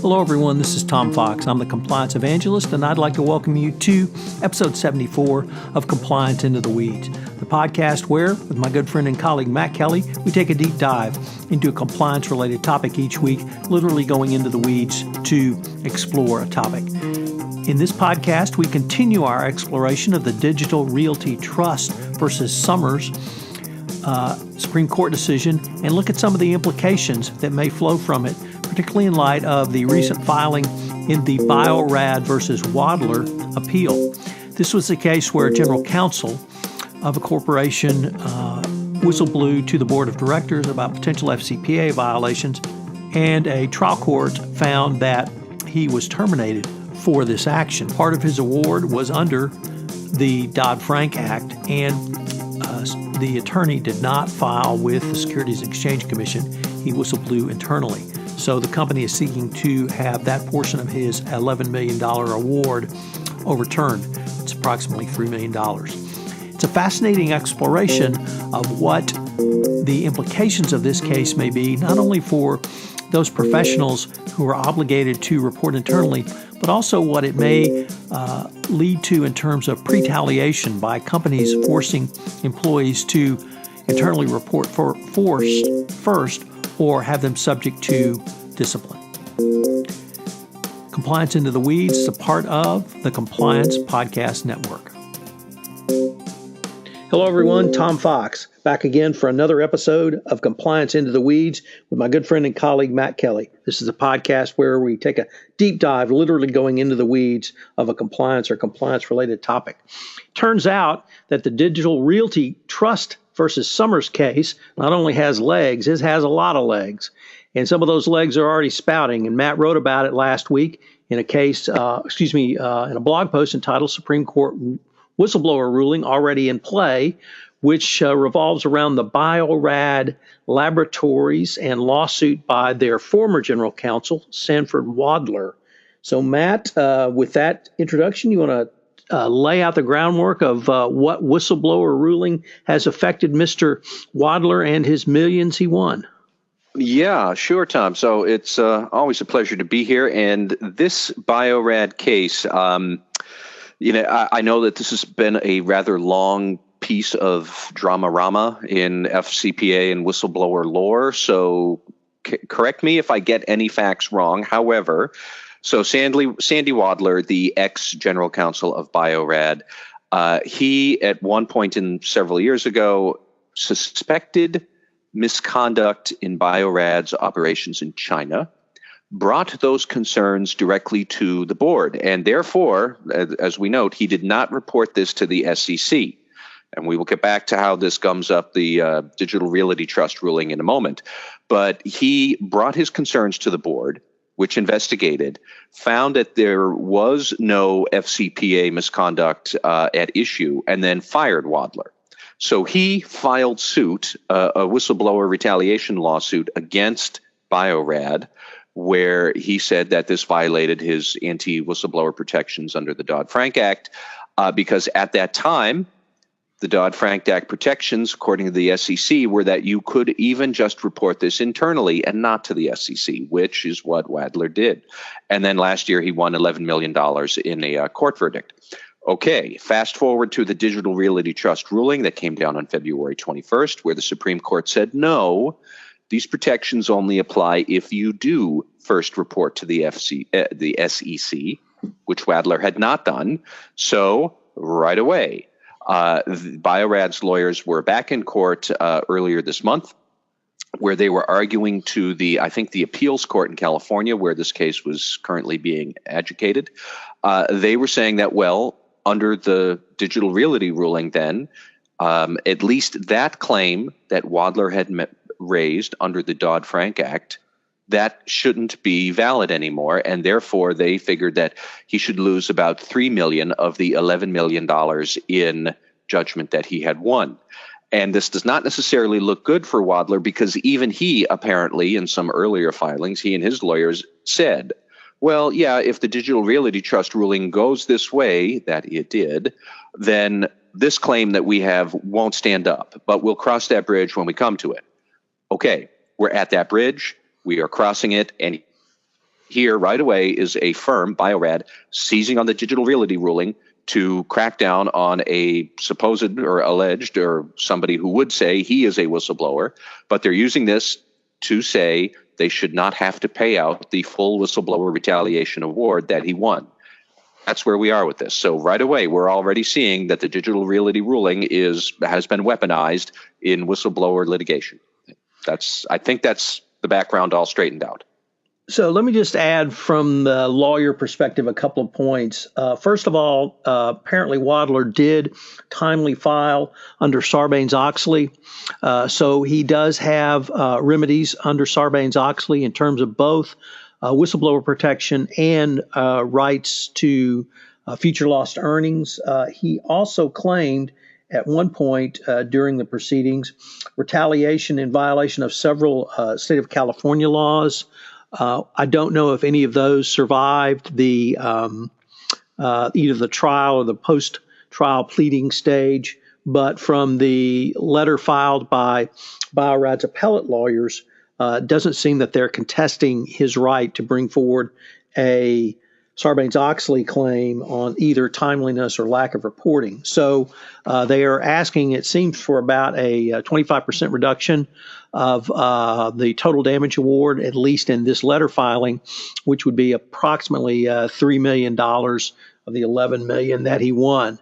Hello, everyone. This is Tom Fox. I'm the Compliance Evangelist, and I'd like to welcome you to episode 74 of Compliance Into the Weeds, the podcast where, with my good friend and colleague Matt Kelly, we take a deep dive into a compliance-related topic each week, literally going into the weeds to explore a topic. In this podcast, we continue our exploration of the Digital Realty Trust versus Summers Supreme Court decision and look at some of the implications that may flow from it, particularly in light of the recent filing in the BioRad versus Wadler appeal. This was a case where General Counsel of a corporation whistleblew to the board of directors about potential FCPA violations, and a trial court found that he was terminated for this action. Part of his award was under the Dodd-Frank Act, and the attorney did not file with the Securities and Exchange Commission. He whistleblew internally. So the company is seeking to have that portion of his $11 million award overturned. It's approximately $3 million. It's a fascinating exploration of what the implications of this case may be, not only for those professionals who are obligated to report internally, but also what it may lead to in terms of retaliation by companies forcing employees to internally report first or have them subject to discipline. Compliance Into the Weeds is a part of the Compliance Podcast Network. Hello, everyone. Tom Fox, back again for another episode of Compliance Into the Weeds with my good friend and colleague, Matt Kelly. This is a podcast where we take a deep dive, literally going into the weeds of a compliance or compliance-related topic. Turns out that the Digital Realty Trust versus Summers case not only has legs, it has a lot of legs. And some of those legs are already spouting. And Matt wrote about it last week in a case, in a blog post entitled Supreme Court Whistleblower Ruling Already in Play, which revolves around the BioRad laboratories and lawsuit by their former General Counsel, Sanford Wadler. So, Matt, with that introduction, you want to lay out the groundwork of what whistleblower ruling has affected Mr. Wadler and his millions he won? Yeah, sure, Tom. So it's always a pleasure to be here. And this BioRad case, I know that this has been a rather long piece of drama-rama in FCPA and whistleblower lore. So correct me if I get any facts wrong. However, so Sandy Wadler, the ex-general counsel of BioRad, he at one point in several years ago suspected misconduct in BioRad's operations in China, brought those concerns directly to the board, and therefore, as we note, he did not report this to the SEC. And we will get back to how this gums up the Digital Realty Trust ruling in a moment. But he brought his concerns to the board, which investigated, found that there was no FCPA misconduct at issue, and then fired Wadler. So he filed suit, a whistleblower retaliation lawsuit against BioRad, where he said that this violated his anti-whistleblower protections under the Dodd-Frank Act, because at that time, the Dodd-Frank Act protections, according to the SEC, were that you could even just report this internally and not to the SEC, which is what Wadler did. And then last year, he won $11 million in a court verdict. Okay, fast forward to the Digital Realty Trust ruling that came down on February 21st, where the Supreme Court said, no, these protections only apply if you do first report to the SEC, which Wadler had not done. So right away, BioRad's lawyers were back in court earlier this month, where they were arguing to the appeals court in California, where this case was currently being adjudicated. They were saying that, well, under the Digital Realty ruling then, at least that claim that Wadler had raised under the Dodd-Frank Act, that shouldn't be valid anymore, and therefore they figured that he should lose about $3 million of the $11 million in judgment that he had won. And this does not necessarily look good for Wadler, because even he apparently, in some earlier filings, he and his lawyers said, well, yeah, if the Digital Realty Trust ruling goes this way, that it did, then this claim that we have won't stand up, but we'll cross that bridge when we come to it. Okay, we're at that bridge. We are crossing it, and here right away is a firm, BioRad, seizing on the Digital Realty ruling to crack down on a supposed or alleged or somebody who would say he is a whistleblower, but they're using this to say they should not have to pay out the full whistleblower retaliation award that he won. That's where we are with this. So right away, we're already seeing that the Digital Realty ruling has been weaponized in whistleblower litigation. I think that's the background all straightened out. So let me just add from the lawyer perspective a couple of points. First of all, apparently Wadler did timely file under Sarbanes-Oxley. So he does have remedies under Sarbanes-Oxley in terms of both whistleblower protection and rights to future lost earnings. He also claimed at one point during the proceedings retaliation in violation of several state of California laws. I don't know if any of those survived the either the trial or the post-trial pleading stage, but from the letter filed by BioRad's appellate lawyers, it doesn't seem that they're contesting his right to bring forward a Sarbanes-Oxley claim on either timeliness or lack of reporting. So they are asking, it seems, for about a 25% reduction of the total damage award, at least in this letter filing, which would be approximately $3 million of the $11 million that he won.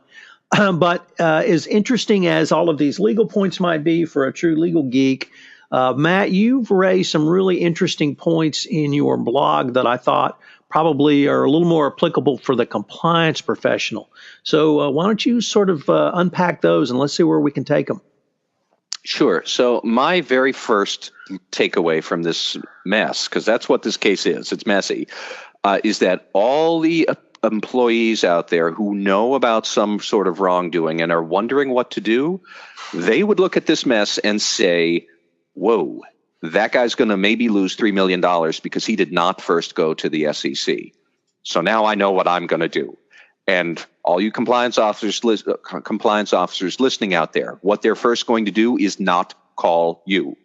But as interesting as all of these legal points might be for a true legal geek, Matt, you've raised some really interesting points in your blog that I thought probably are a little more applicable for the compliance professional. So why don't you sort of unpack those and let's see where we can take them. Sure. So my very first takeaway from this mess, because that's what this case is, it's messy, is that all the employees out there who know about some sort of wrongdoing and are wondering what to do, they would look at this mess and say, whoa, that guy's going to maybe lose $3 million because he did not first go to the SEC. So now I know what I'm going to do. And all you compliance officers listening out there, what they're first going to do is not call you.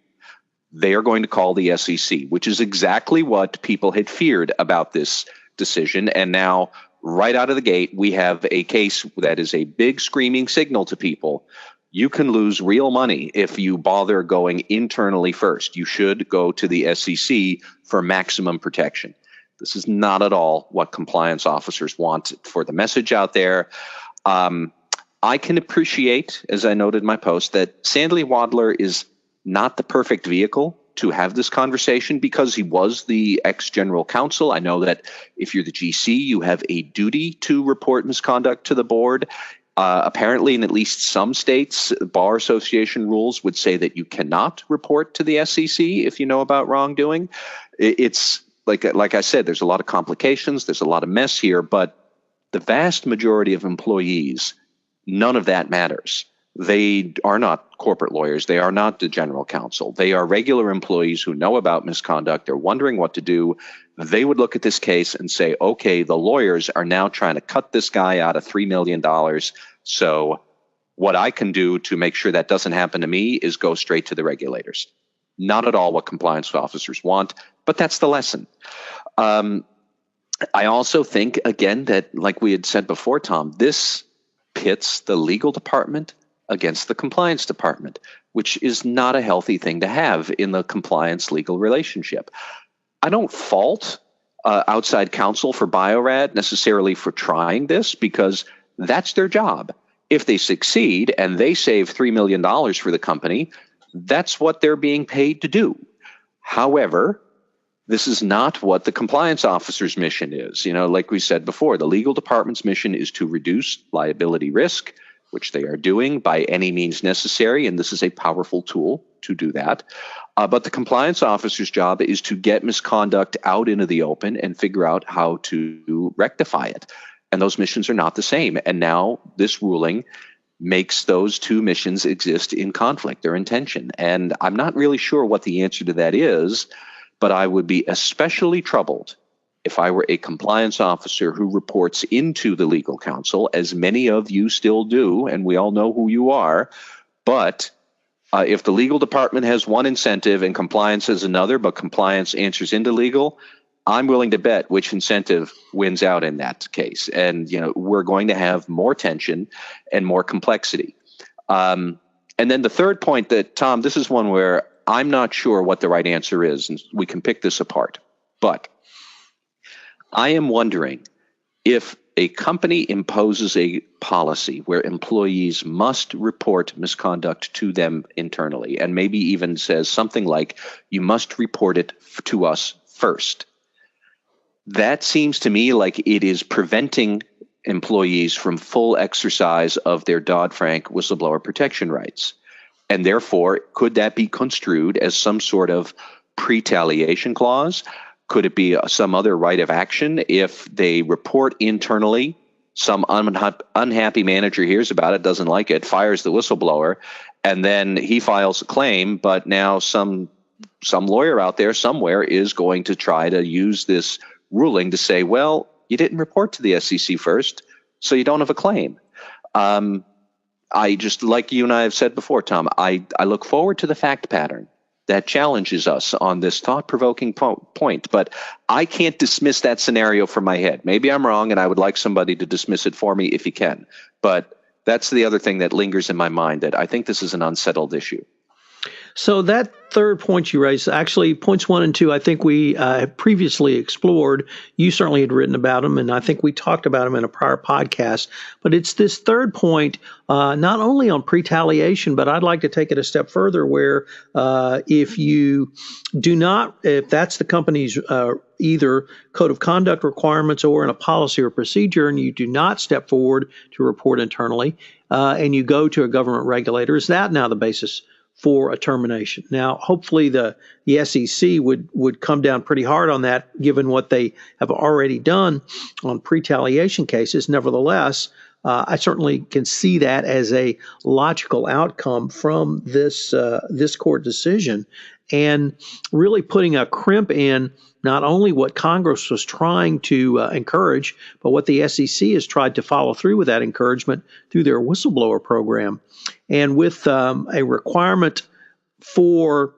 They are going to call the SEC, which is exactly what people had feared about this decision. And now, right out of the gate, we have a case that is a big screaming signal to people. You can lose real money if you bother going internally first. You should go to the SEC for maximum protection. This is not at all what compliance officers want for the message out there. I can appreciate, as I noted in my post, that Sanford Wadler is not the perfect vehicle to have this conversation because he was the ex-General Counsel. I know that if you're the GC, you have a duty to report misconduct to the board. Apparently, in at least some states, Bar Association rules would say that you cannot report to the SEC if you know about wrongdoing. It's like I said, there's a lot of complications, there's a lot of mess here, but the vast majority of employees, none of that matters. They are not corporate lawyers. They are not the General Counsel. They are regular employees who know about misconduct. They're wondering what to do. They would look at this case and say, okay, the lawyers are now trying to cut this guy out of $3 million. So what I can do to make sure that doesn't happen to me is go straight to the regulators. Not at all what compliance officers want, but that's the lesson. I also think, again, that like we had said before, Tom, this pits the legal department against the compliance department, which is not a healthy thing to have in the compliance legal relationship. I don't fault outside counsel for BioRad necessarily for trying this because that's their job. If they succeed and they save $3 million for the company, that's what they're being paid to do. However, this is not what the compliance officer's mission is. You know, like we said before, the legal department's mission is to reduce liability risk, which they are doing by any means necessary, and this is a powerful tool to do that. But the compliance officer's job is to get misconduct out into the open and figure out how to rectify it. And those missions are not the same. And now this ruling makes those two missions exist in conflict or in tension. And I'm not really sure what the answer to that is, but I would be especially troubled if I were a compliance officer who reports into the legal counsel, as many of you still do, and we all know who you are. But if the legal department has one incentive and compliance has another, but compliance answers into legal, I'm willing to bet which incentive wins out in that case. And, we're going to have more tension and more complexity. And then the third point that, Tom, this is one where I'm not sure what the right answer is, and we can pick this apart. But I am wondering if a company imposes a policy where employees must report misconduct to them internally, and maybe even says something like, you must report it to us first. That seems to me like it is preventing employees from full exercise of their Dodd-Frank whistleblower protection rights. And therefore, could that be construed as some sort of retaliation clause? Could it be some other right of action if they report internally, some unhappy manager hears about it, doesn't like it, fires the whistleblower, and then he files a claim, but now some lawyer out there somewhere is going to try to use this ruling to say, well, you didn't report to the SEC first, so you don't have a claim. I just, like you and I have said before, Tom, I look forward to the fact pattern that challenges us on this thought-provoking point, but I can't dismiss that scenario from my head. Maybe I'm wrong, and I would like somebody to dismiss it for me if he can. But that's the other thing that lingers in my mind, that I think this is an unsettled issue. So that third point you raised, actually points 1 and 2, I think we had previously explored. You certainly had written about them, and I think we talked about them in a prior podcast. But it's this third point, not only on retaliation, but I'd like to take it a step further where if that's the company's either code of conduct requirements or in a policy or procedure, and you do not step forward to report internally, and you go to a government regulator, is that now the basis for a termination? Now, hopefully the SEC would come down pretty hard on that, given what they have already done on retaliation cases. Nevertheless, I certainly can see that as a logical outcome from this court decision, and really putting a crimp in not only what Congress was trying to encourage, but what the SEC has tried to follow through with that encouragement through their whistleblower program. And with a requirement for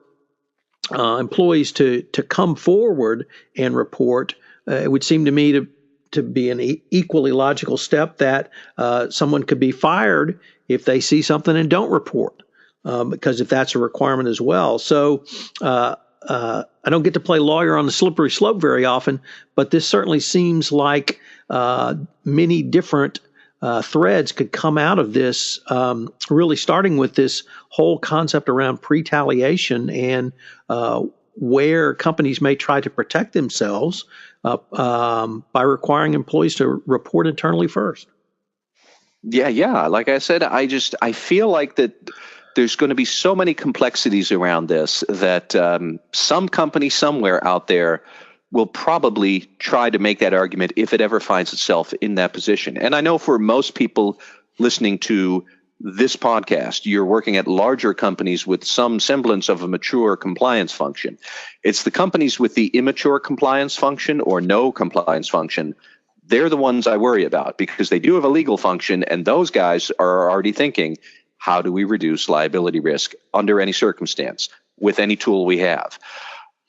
employees to come forward and report, it would seem to me to be an equally logical step that someone could be fired if they see something and don't report, because if that's a requirement as well. So I don't get to play lawyer on the slippery slope very often, but this certainly seems like many different threads could come out of this, really starting with this whole concept around retaliation and where companies may try to protect themselves by requiring employees to report internally first. Yeah. Like I said, I feel like that there's going to be so many complexities around this that some company somewhere out there will probably try to make that argument if it ever finds itself in that position. And I know for most people listening to this podcast, you're working at larger companies with some semblance of a mature compliance function. It's the companies with the immature compliance function or no compliance function. They're the ones I worry about, because they do have a legal function, and those guys are already thinking, how do we reduce liability risk under any circumstance with any tool we have?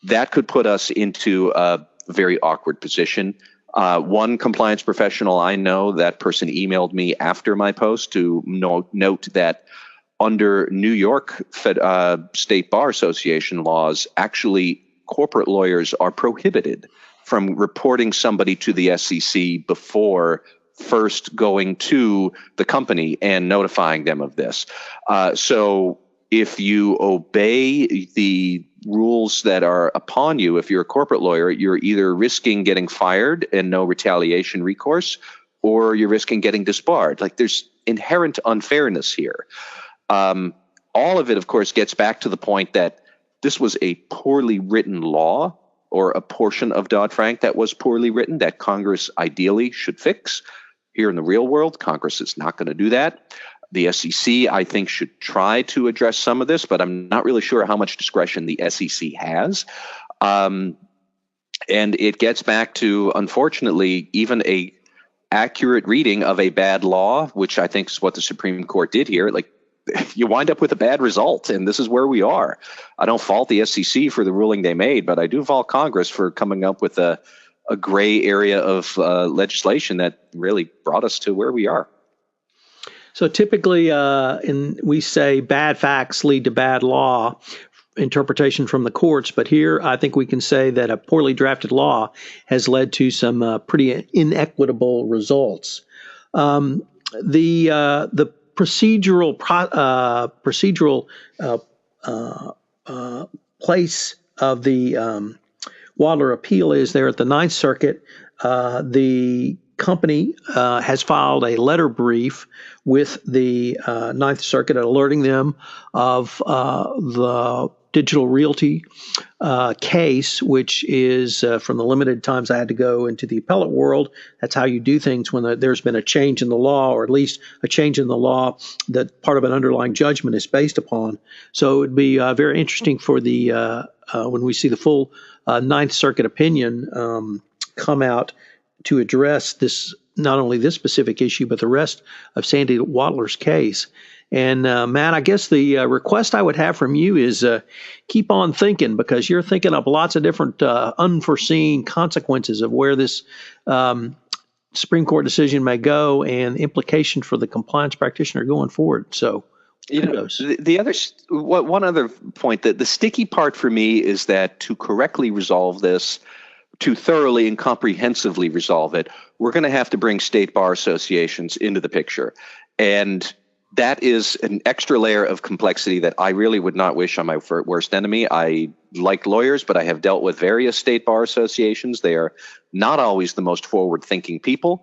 That could put us into a very awkward position. One compliance professional I know, that person emailed me after my post to note that under New York State Bar Association laws, actually corporate lawyers are prohibited from reporting somebody to the SEC before first going to the company and notifying them of this. So if you obey the rules that are upon you, if you're a corporate lawyer, you're either risking getting fired and no retaliation recourse, or you're risking getting disbarred. Like, there's inherent unfairness here. All of it, of course, gets back to the point that this was a poorly written law, or a portion of Dodd-Frank that was poorly written, that Congress ideally should fix. Here in the real world, Congress is not going to do that. The SEC, I think, should try to address some of this, but I'm not really sure how much discretion the SEC has. And it gets back to, unfortunately, even a accurate reading of a bad law, which I think is what the Supreme Court did here. Like, you wind up with a bad result, and this is where we are. I don't fault the SEC for the ruling they made, but I do fault Congress for coming up with a gray area of legislation that really brought us to where we are. So typically, we say bad facts lead to bad law interpretation from the courts, but here I think we can say that a poorly drafted law has led to some pretty inequitable results. The procedural place of the Wadler appeal is there at the Ninth Circuit. The company has filed a letter brief with the Ninth Circuit alerting them of the Digital Realty case, which is from the limited times I had to go into the appellate world. That's how you do things when there's been a change in the law, or at least a change in the law that part of an underlying judgment is based upon. So it would be very interesting for the when we see the full Ninth Circuit opinion come out to address this, not only this specific issue, but the rest of Sandy Wadler's case. And Matt, I guess the request I would have from you is keep on thinking, because you're thinking of lots of different unforeseen consequences of where this Supreme Court decision may go and implication for the compliance practitioner going forward. So, one other point, that the sticky part for me is that to correctly resolve this, to thoroughly and comprehensively resolve it, we're going to have to bring state bar associations into the picture. And that is an extra layer of complexity that I really would not wish on my worst enemy. I like lawyers, but I have dealt with various state bar associations. They are not always the most forward-thinking people.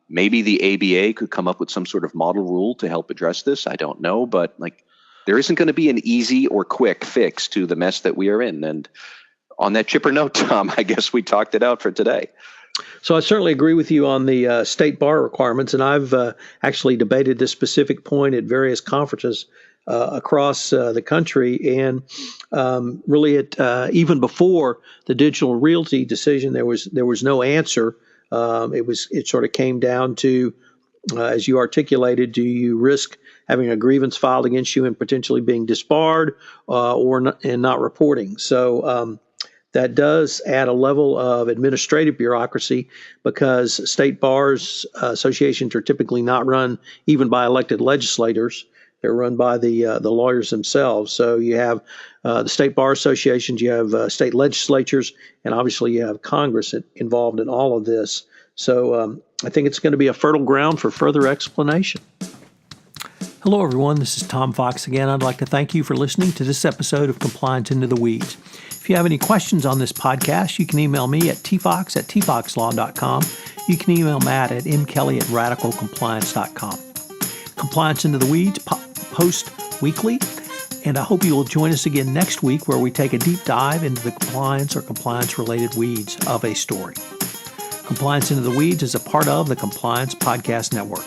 Maybe the ABA could come up with some sort of model rule to help address this. I don't know, but there isn't going to be an easy or quick fix to the mess that we are in. And on that chipper note, Tom, I guess we talked it out for today. So I certainly agree with you on the state bar requirements, and I've actually debated this specific point at various conferences across the country. And really, even before the Digital Realty decision, there was no answer. It sort of came down to, as you articulated, do you risk having a grievance filed against you and potentially being disbarred, and not reporting? So that does add a level of administrative bureaucracy, because state bars associations are typically not run even by elected legislators. They're run by the lawyers themselves. So you have the state bar associations, you have state legislatures, and obviously you have Congress involved in all of this. So I think it's going to be a fertile ground for further explanation. Hello, everyone. This is Tom Fox again. I'd like to thank you for listening to this episode of Compliance Into the Weeds. If you have any questions on this podcast, you can email me at tfox@tfoxlaw.com. You can email Matt at mkelly@radicalcompliance.com. Compliance Into the Weeds post weekly, and I hope you will join us again next week, where we take a deep dive into the compliance or compliance-related weeds of a story. Compliance Into the Weeds is a part of the Compliance Podcast Network.